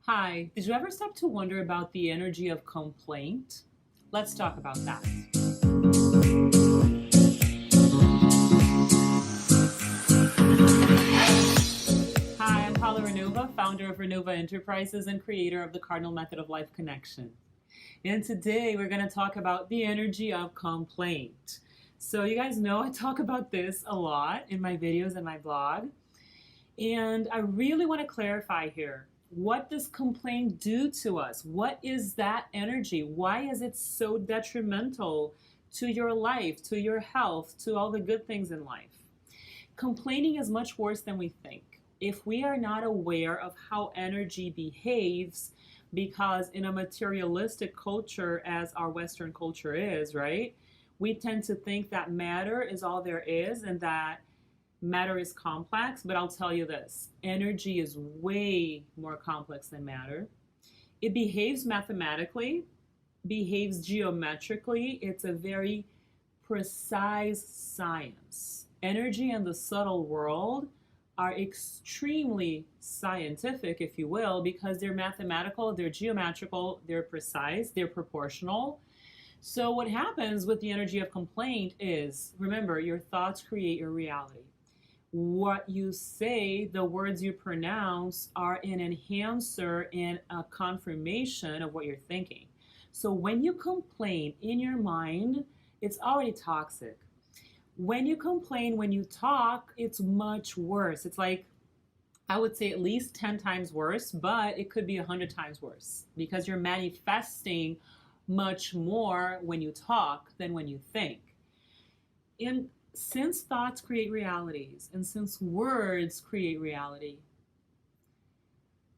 Hi, did you ever stop to wonder about the energy of complaint? Let's talk about that. Hi, I'm Paola Ranova, founder of Ranova Enterprises and creator of the Cardinal Method of Life Connection. And today we're going to talk about the energy of complaint. So, you guys know I talk about this a lot in my videos and my blog. And I really want to clarify here. What does complaint do to us? What is that energy? Why is it so detrimental to your life, to your health, to all the good things in life? Complaining is much worse than we think. If we are not aware of how energy behaves, because in a materialistic culture, as our Western culture is, right, we tend to think that matter is all there is and that matter is complex, but I'll tell you this, energy is way more complex than matter. It behaves mathematically, behaves geometrically. It's a very precise science. Energy and the subtle world are extremely scientific, if you will, because they're mathematical, they're geometrical, they're precise, they're proportional. So, what happens with the energy of complaint is, remember, your thoughts create your reality. What you say, the words you pronounce, are an enhancer and a confirmation of what you're thinking. So when you complain in your mind, it's already toxic. When you complain, when you talk, it's much worse. It's like, I would say at least 10 times worse, but it could be 100 times worse because you're manifesting much more when you talk than when you think. And since thoughts create realities and since words create reality,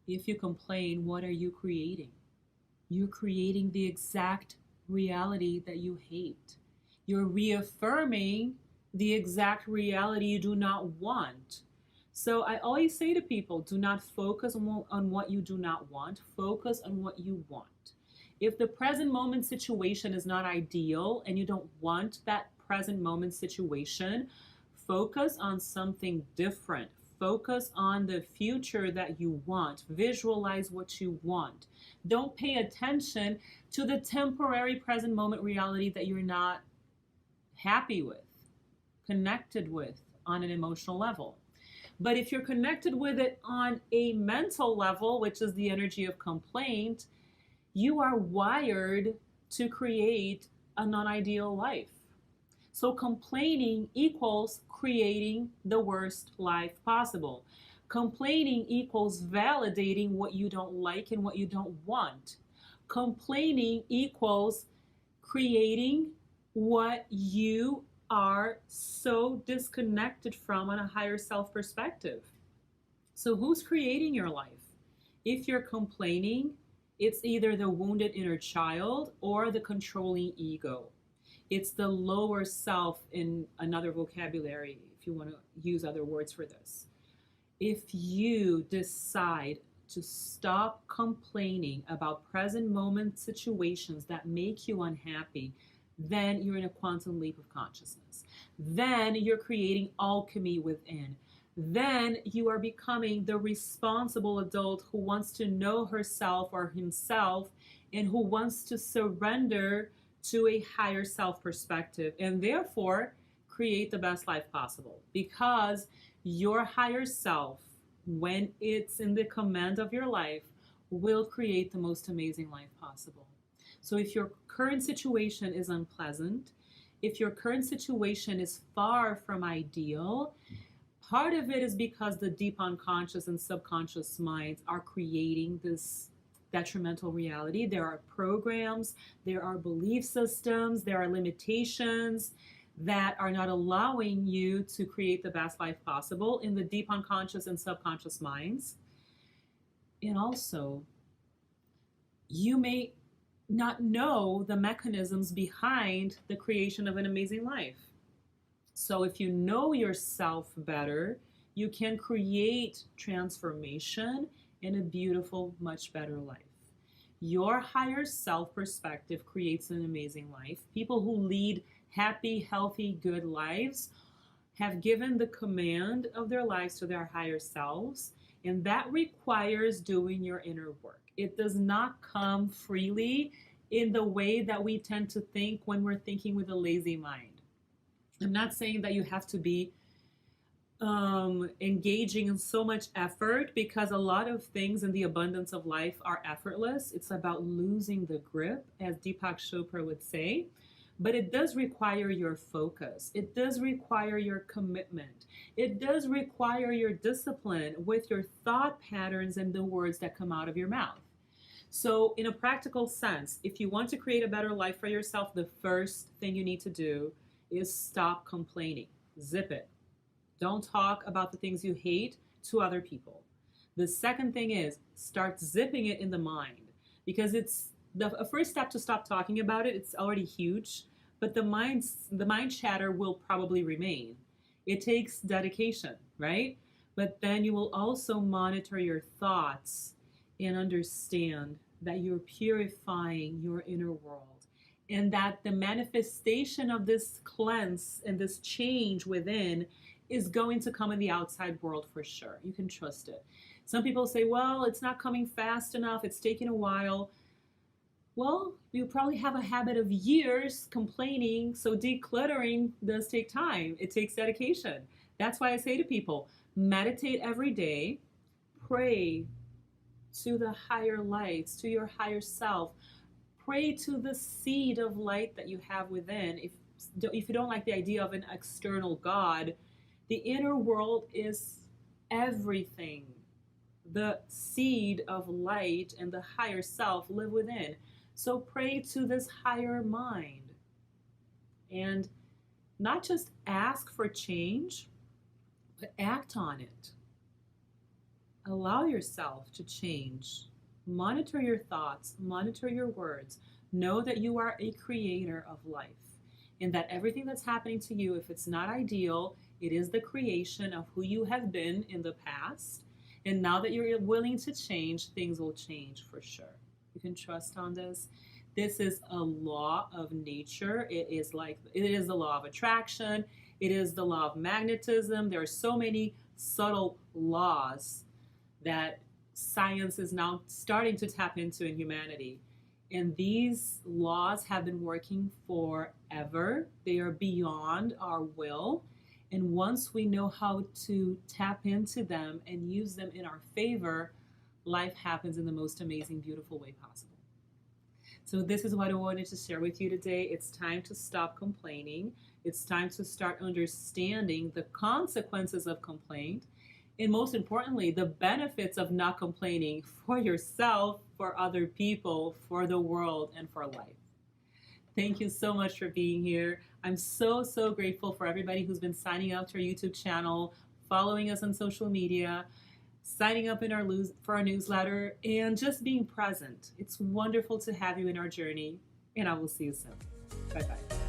if you complain, what are you creating? You're creating the exact reality that you hate. You're reaffirming the exact reality you do not want. So I always say to people, do not focus on what you do not want, focus on what you want. If the present moment situation is not ideal and you don't want that present moment situation, focus on something different. Focus on the future that you want. Visualize what you want. Don't pay attention to the temporary present moment reality that you're not happy with, connected with on an emotional level. But if you're connected with it on a mental level, which is the energy of complaint, you are wired to create a non ideal life. So complaining equals creating the worst life possible. Complaining equals validating what you don't like and what you don't want. Complaining equals creating what you are so disconnected from on a higher self perspective. So, who's creating your life? If you're complaining, it's either the wounded inner child or the controlling ego. It's the lower self in another vocabulary, if you want to use other words for this. If you decide to stop complaining about present moment situations that make you unhappy, then you're in a quantum leap of consciousness. Then you're creating alchemy within. Then you are becoming the responsible adult who wants to know herself or himself and who wants to surrender to a higher self perspective and therefore create the best life possible, because your higher self, when it's in the command of your life, will create the most amazing life possible. So if your current situation is unpleasant, if your current situation is far from ideal, part of it is because the deep unconscious and subconscious minds are creating this detrimental reality. There are programs, there are belief systems, there are limitations that are not allowing you to create the best life possible in the deep unconscious and subconscious minds. And also, you may not know the mechanisms behind the creation of an amazing life. So if you know yourself better, you can create transformation in a beautiful, much better life. Your higher self perspective creates an amazing life. People who lead happy, healthy, good lives have given the command of their lives to their higher selves, And that requires doing your inner work. It does not come freely in the way that we tend to think when we're thinking with a lazy mind. I'm not saying that you have to be engaging in so much effort, because a lot of things in the abundance of life are effortless. It's about losing the grip, as Deepak Chopra would say. But it does require your focus. It does require your commitment. It does require your discipline with your thought patterns and the words that come out of your mouth. So, in a practical sense, if you want to create a better life for yourself, the first thing you need to do is stop complaining. Zip it. Don't talk about the things you hate to other people. The second thing is start zipping it in the mind, because it's the first step to stop talking about it. It's already huge, but the mind chatter will probably remain. It takes dedication, right? But then you will also monitor your thoughts and understand that you're purifying your inner world, and that the manifestation of this cleanse and this change within is going to come in the outside world for sure. You can trust it. Some people say, well, it's not coming fast enough, it's taking a while. Well, you probably have a habit of years complaining, so decluttering does take time. It takes dedication. That's why I say to people, meditate every day, pray to the higher lights, to your higher self. Pray to the seed of light that you have within. If you don't like the idea of an external God, the inner world is everything. The seed of light and the higher self live within. So pray to this higher mind. And not just ask for change, but act on it. Allow yourself to change. Monitor your thoughts, monitor your words. Know that you are a creator of life, and that everything that's happening to you, if it's not ideal, it is the creation of who you have been in the past. And now that you're willing to change, things will change for sure. You can trust on this. This is a law of nature. It is the law of attraction. It is the law of magnetism. There are so many subtle laws that science is now starting to tap into in humanity. And these laws have been working forever. They are beyond our will. And once we know how to tap into them and use them in our favor, life happens in the most amazing, beautiful way possible. So this is what I wanted to share with you today. It's time to stop complaining. It's time to start understanding the consequences of complaint. And most importantly, the benefits of not complaining for yourself, for other people, for the world, and for life. Thank you so much for being here. I'm so grateful for everybody who's been signing up to our YouTube channel, following us on social media, signing up for our newsletter, and just being present. It's wonderful to have you in our journey, and I will see you soon. Bye-bye.